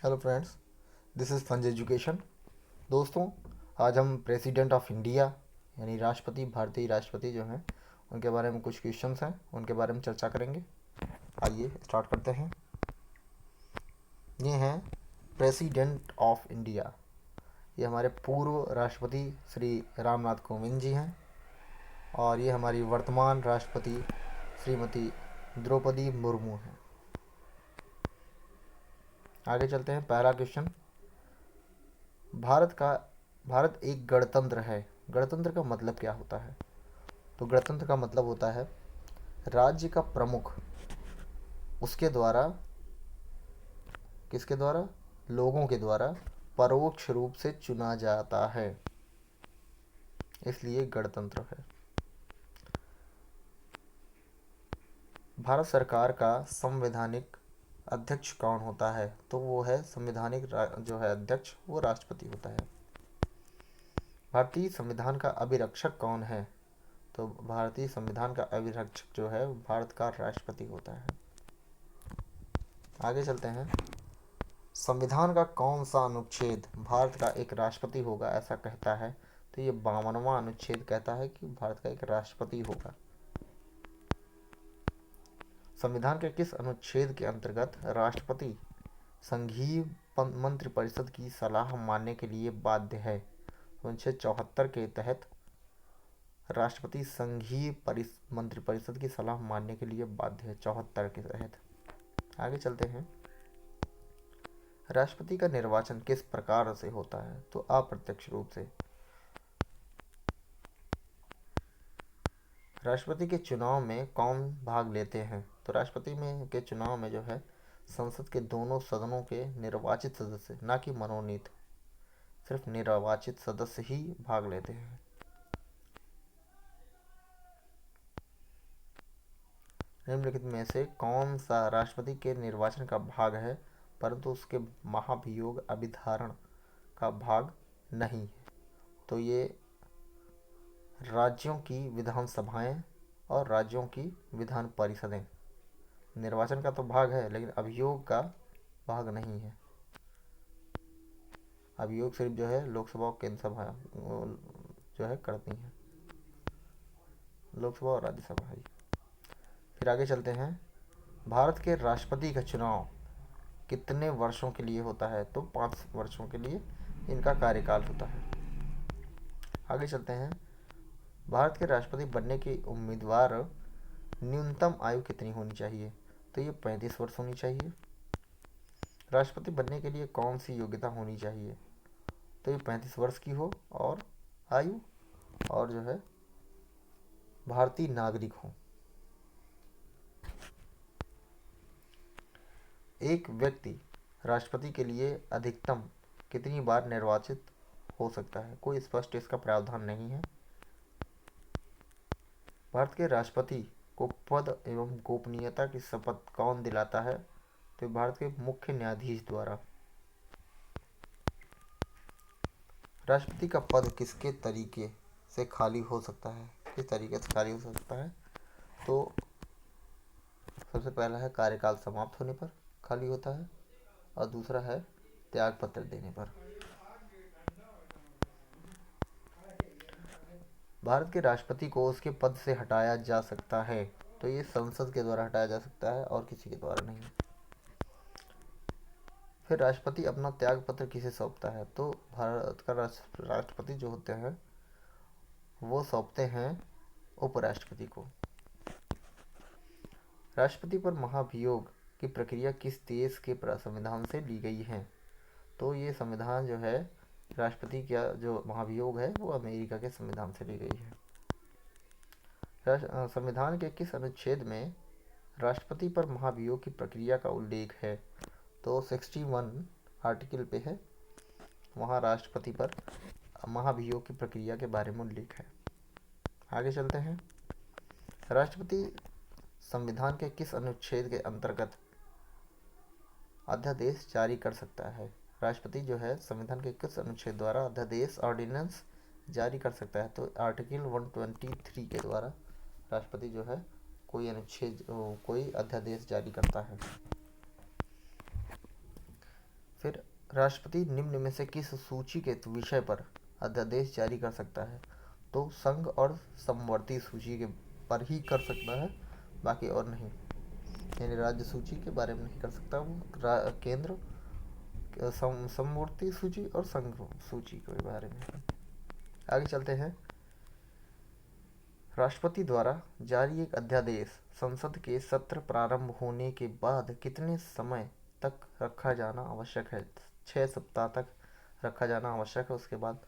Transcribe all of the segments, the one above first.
Hello friends, this is फंज education. दोस्तों, आज हम प्रेसिडेंट ऑफ इंडिया यानी राष्ट्रपति, भारतीय राष्ट्रपति जो हैं उनके बारे में कुछ क्वेश्चंस हैं, उनके बारे में चर्चा करेंगे। आइए स्टार्ट करते हैं। ये हैं प्रेसिडेंट ऑफ इंडिया। ये हमारे पूर्व राष्ट्रपति श्री रामनाथ कोविंद जी हैं और ये हमारी वर्तमान राष्ट्रपति श्रीमती द्रौपदी मुर्मू हैं। आगे चलते हैं। पहला क्वेश्चन, भारत एक गणतंत्र है। गणतंत्र का मतलब क्या होता है? तो गणतंत्र का मतलब होता है राज्य का प्रमुख उसके द्वारा, किसके द्वारा? लोगों के द्वारा परोक्ष रूप से चुना जाता है, इसलिए गणतंत्र है। भारत सरकार का संवैधानिक अध्यक्ष कौन होता है? तो वो है संवैधानिक जो है अध्यक्ष, वो राष्ट्रपति होता है। भारतीय संविधान का अभिरक्षक कौन है? तो भारतीय संविधान का अभिरक्षक जो है भारत का राष्ट्रपति होता है। आगे चलते हैं। संविधान का कौन सा अनुच्छेद भारत का एक राष्ट्रपति होगा ऐसा कहता है? तो ये 52वां अनुच्छेद कहता है कि भारत का एक राष्ट्रपति होगा। संविधान के किस अनुच्छेद के अंतर्गत राष्ट्रपति संघीय मंत्रिपरिषद की सलाह मानने के लिए बाध्य है? तो अनुच्छेद 74 के तहत राष्ट्रपति संघीय मंत्रिपरिषद की सलाह मानने के लिए बाध्य है, 74 के तहत। आगे चलते हैं। राष्ट्रपति का निर्वाचन किस प्रकार से होता है? तो अप्रत्यक्ष रूप से। राष्ट्रपति के चुनाव में कौन भाग लेते हैं? तो राष्ट्रपति में के चुनाव में जो है संसद के दोनों सदनों के निर्वाचित सदस्य, ना कि मनोनीत, सिर्फ निर्वाचित सदस्य ही भाग लेते हैं। निम्नलिखित में से कौन सा राष्ट्रपति के निर्वाचन का भाग है परंतु उसके महाभियोग अभिधारण का भाग नहीं है? तो ये राज्यों की विधानसभाएं और राज्यों की विधान परिषदें। निर्वाचन का तो भाग है लेकिन अभियोग का भाग नहीं है। अभियोग सिर्फ जो है लोकसभा और केंद्र सभा जो है करती हैं, लोकसभा और राज्यसभा ही। फिर आगे चलते हैं। भारत के राष्ट्रपति का चुनाव कितने वर्षों के लिए होता है? तो 5 वर्षों के लिए इनका कार्यकाल होता है। आगे चलते हैं। भारत के राष्ट्रपति बनने की उम्मीदवार न्यूनतम आयु कितनी होनी चाहिए? तो ये 35 वर्ष होनी चाहिए। राष्ट्रपति बनने के लिए कौन सी योग्यता होनी चाहिए? तो ये 35 वर्ष की हो और आयु, और जो है भारतीय नागरिक हो। एक व्यक्ति राष्ट्रपति के लिए अधिकतम कितनी बार निर्वाचित हो सकता है? कोई स्पष्ट इसका प्रावधान नहीं है। भारत के राष्ट्रपति को पद एवं गोपनीयता की शपथ कौन दिलाता है? तो भारत के मुख्य न्यायाधीश द्वारा। राष्ट्रपति का पद किसके तरीके से खाली हो सकता है? किस तरीके से खाली हो सकता है? तो सबसे पहला है कार्यकाल समाप्त होने पर खाली होता है और दूसरा है त्यागपत्र देने पर। भारत के राष्ट्रपति को उसके पद से हटाया जा सकता है? तो ये संसद के द्वारा हटाया जा सकता है और किसी के द्वारा नहीं। फिर राष्ट्रपति अपना त्याग पत्र किसे सौंपता है? तो भारत का राष्ट्रपति जो होते हैं वो सौंपते हैं उपराष्ट्रपति को। राष्ट्रपति पर महाभियोग की प्रक्रिया किस देश के संविधान से ली गई है? तो ये संविधान जो है राष्ट्रपति का जो महाभियोग है वो अमेरिका के संविधान से ली गई है। संविधान के किस अनुच्छेद में राष्ट्रपति पर महाभियोग की प्रक्रिया का उल्लेख है? तो 61 आर्टिकल पे है, वहाँ राष्ट्रपति पर महाभियोग की प्रक्रिया के बारे में उल्लेख है। आगे चलते हैं। राष्ट्रपति संविधान के किस अनुच्छेद के अंतर्गत अध्यादेश जारी कर सकता है? राष्ट्रपति जो है संविधान के किस अनुच्छेद द्वारा अध्यादेश ऑर्डिनेंस जारी कर सकता है? तो आर्टिकल 123 के द्वारा राष्ट्रपति जो है कोई अनुच्छेद, कोई अध्यादेश जारी करता है। फिर राष्ट्रपति निम्न में से किस सूची के विषय पर अध्यादेश जारी कर सकता है? तो संघ और समवर्ती सूची के पर ही कर सकता है, बाकी और नहीं। यानी राज्य सूची के बारे में नहीं कर सकता वो, केंद्र समवर्ती सूची और संघ सूची के बारे में। आगे चलते हैं। राष्ट्रपति द्वारा जारी एक अध्यादेश संसद के सत्र प्रारंभ होने के बाद कितने समय तक रखा जाना आवश्यक है? 6 सप्ताह तक रखा जाना आवश्यक है, उसके बाद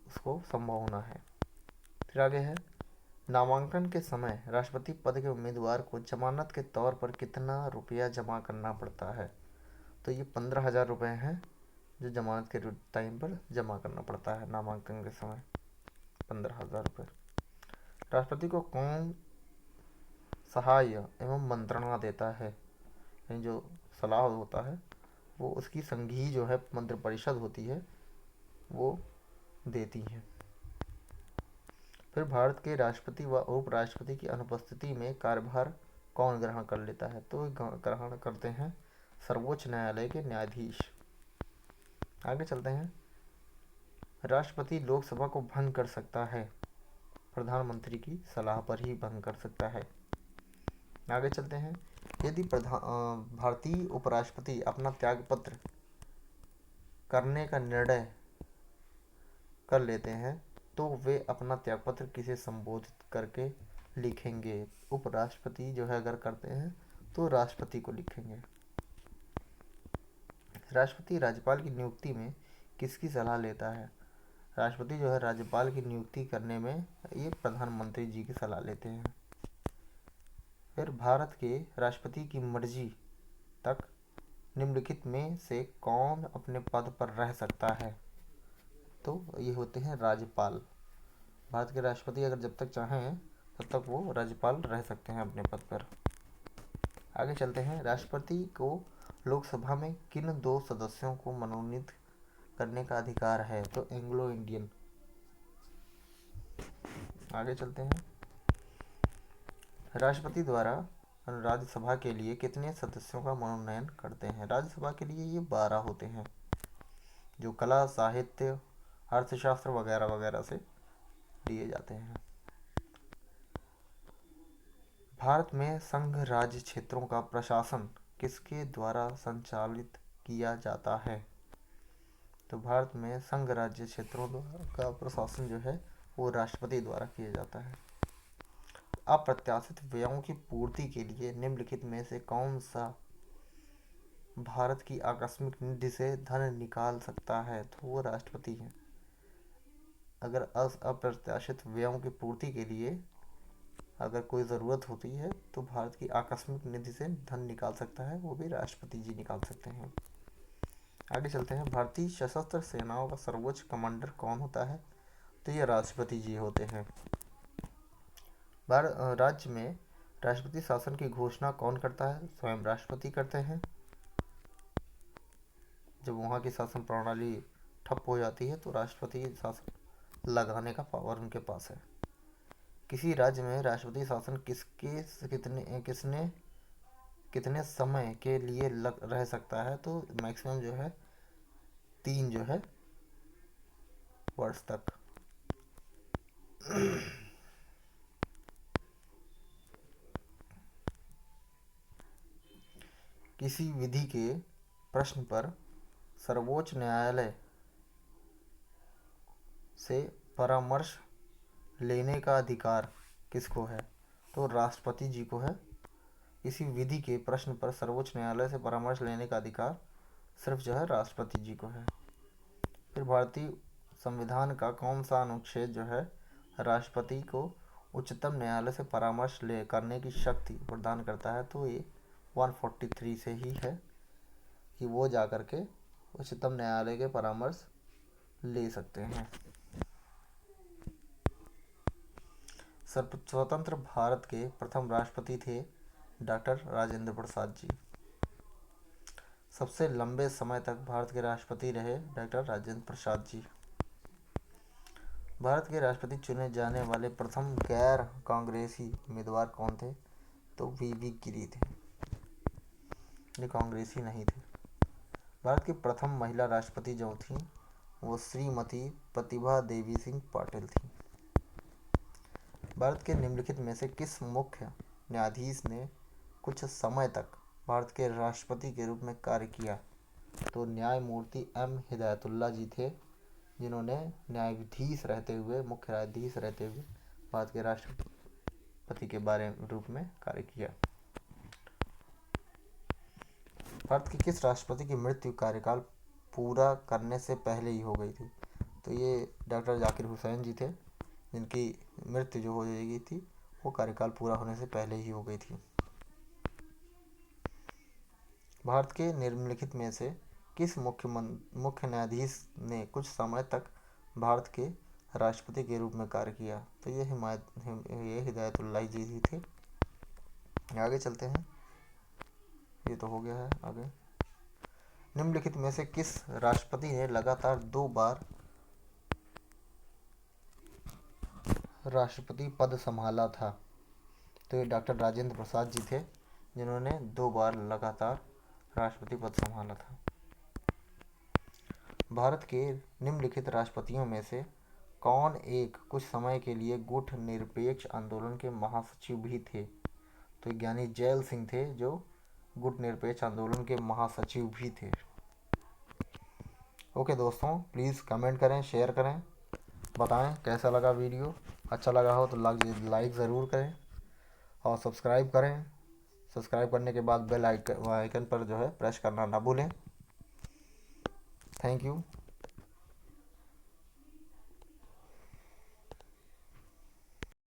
उसको संभव होना है। फिर आगे है, नामांकन के समय राष्ट्रपति पद के उम्मीदवार को जमानत के तौर पर कितना रुपया जमा करना पड़ता है? तो ये 15,000 रुपये हैं जो जमानत के टाइम पर जमा करना पड़ता है नामांकन के समय, 15,000 रुपये। राष्ट्रपति को कौन सहाय एवं मंत्रणा देता है? यानी जो सलाह होता है वो उसकी संघीय जो है मंत्रिपरिषद होती है वो देती है। फिर भारत के राष्ट्रपति व उपराष्ट्रपति की अनुपस्थिति में कार्यभार कौन ग्रहण कर लेता है? तो ग्रहण करते हैं सर्वोच्च न्यायालय के न्यायाधीश। आगे चलते हैं। राष्ट्रपति लोकसभा को भंग कर सकता है, प्रधानमंत्री की सलाह पर ही भंग कर सकता है। आगे चलते हैं। यदि भारतीय उपराष्ट्रपति अपना त्यागपत्र करने का निर्णय कर लेते हैं तो वे अपना त्यागपत्र किसे संबोधित करके लिखेंगे? उपराष्ट्रपति जो है अगर करते हैं तो राष्ट्रपति को लिखेंगे। राष्ट्रपति राज्यपाल की नियुक्ति में किसकी सलाह लेता है? राष्ट्रपति जो है राज्यपाल की नियुक्ति करने में ये प्रधानमंत्री जी की सलाह लेते हैं। फिर भारत के राष्ट्रपति की मर्जी तक निम्नलिखित में से कौन अपने पद पर रह सकता है? तो ये होते हैं राज्यपाल। भारत के राष्ट्रपति अगर जब तक चाहें तब तक वो राज्यपाल रह सकते हैं अपने पद पर। आगे चलते हैं। राष्ट्रपति को लोकसभा में किन 2 सदस्यों को मनोनीत करने का अधिकार है? तो एंग्लो इंडियन। आगे चलते हैं। राष्ट्रपति द्वारा राज्यसभा के लिए कितने सदस्यों का मनोनयन करते हैं? राज्यसभा के लिए ये 12 होते हैं, जो कला, साहित्य, अर्थशास्त्र वगैरह वगैरह से लिए जाते हैं। भारत में संघ राज्य क्षेत्रों का प्रशासन किसके द्वारा संचालित किया जाता है? तो भारत में संघ राज्य क्षेत्रों का प्रशासन जो है वो राष्ट्रपति द्वारा किया जाता है। अप्रत्याशित व्ययों की पूर्ति के लिए निम्नलिखित में से कौन सा भारत की आकस्मिक निधि से धन निकाल सकता है? तो वो राष्ट्रपति है। अगर अप्रत्याशित व्ययों की पूर्ति के लिए अगर कोई ज़रूरत होती है तो भारत की आकस्मिक निधि से धन निकाल सकता है, वो भी राष्ट्रपति जी निकाल सकते हैं। आगे चलते हैं। भारतीय सशस्त्र सेनाओं का सर्वोच्च कमांडर कौन होता है? तो ये राष्ट्रपति जी होते हैं। राज्य में राष्ट्रपति शासन की घोषणा कौन करता है? स्वयं राष्ट्रपति करते हैं। जब वहाँ की शासन प्रणाली ठप हो जाती है तो राष्ट्रपति शासन लगाने का पावर उनके पास है। किसी राज्य में राष्ट्रपति शासन कितने समय के लिए रह सकता है? तो मैक्सिमम जो है 3 जो है वर्ष तक। किसी विधि के प्रश्न पर सर्वोच्च न्यायालय से परामर्श लेने का अधिकार किसको है? तो राष्ट्रपति जी को है। इसी विधि के प्रश्न पर सर्वोच्च न्यायालय से परामर्श लेने का अधिकार सिर्फ जो है राष्ट्रपति जी को है। फिर भारतीय संविधान का कौन सा अनुच्छेद जो है राष्ट्रपति को उच्चतम न्यायालय से परामर्श करने की शक्ति प्रदान करता है? तो ये 143 से ही है कि वो जा कर के उच्चतम न्यायालय के परामर्श ले सकते हैं। स्वतंत्र भारत के प्रथम राष्ट्रपति थे डॉक्टर राजेंद्र प्रसाद जी। सबसे लंबे समय तक भारत के राष्ट्रपति रहे डॉक्टर राजेंद्र प्रसाद जी। भारत के राष्ट्रपति चुने जाने वाले प्रथम गैर कांग्रेसी उम्मीदवार कौन थे? तो वीवी गिरी थे, ये कांग्रेसी नहीं थे। भारत की प्रथम महिला राष्ट्रपति जो थी वो श्रीमती प्रतिभा देवी सिंह पाटिल थी। भारत के निम्नलिखित में से किस मुख्य न्यायाधीश ने कुछ समय तक भारत के राष्ट्रपति के रूप में कार्य किया? तो न्यायमूर्ति एम हिदायतुल्ला जी थे, जिन्होंने न्यायाधीश रहते हुए, मुख्य न्यायाधीश रहते हुए भारत के राष्ट्रपति के बारे रूप में कार्य किया। भारत के किस राष्ट्रपति की मृत्यु कार्यकाल पूरा करने से पहले ही हो गई थी? तो ये डॉक्टर जाकिर हुसैन जी थे, जिनकी मृत्यु जो हो गई थी वो कार्यकाल पूरा होने से पहले ही हो गई थी। भारत के निम्नलिखित में से किस मुख्य न्यायाधीश ने कुछ समय तक भारत के राष्ट्रपति के रूप में कार्य किया? तो ये हिदायतुल्ला जी थे। आगे चलते हैं, ये तो हो गया है। आगे, निम्नलिखित में से किस राष्ट्रपति ने लगातार 2 बार राष्ट्रपति पद संभाला था? तो ये डॉक्टर राजेंद्र प्रसाद जी थे, जिन्होंने 2 बार लगातार राष्ट्रपति पद संभाला था। भारत के निम्नलिखित राष्ट्रपतियों में से कौन एक कुछ समय के लिए गुट निरपेक्ष आंदोलन के महासचिव भी थे? तो ज्ञानी जैल सिंह थे, जो गुट निरपेक्ष आंदोलन के महासचिव भी थे। ओके दोस्तों, प्लीज़ कमेंट करें, शेयर करें, बताएं कैसा लगा वीडियो। अच्छा लगा हो तो लाइक ज़रूर करें और सब्सक्राइब करें। सब्सक्राइब करने के बाद बेल आइकन पर जो है प्रेस करना ना भूलें। Thank you.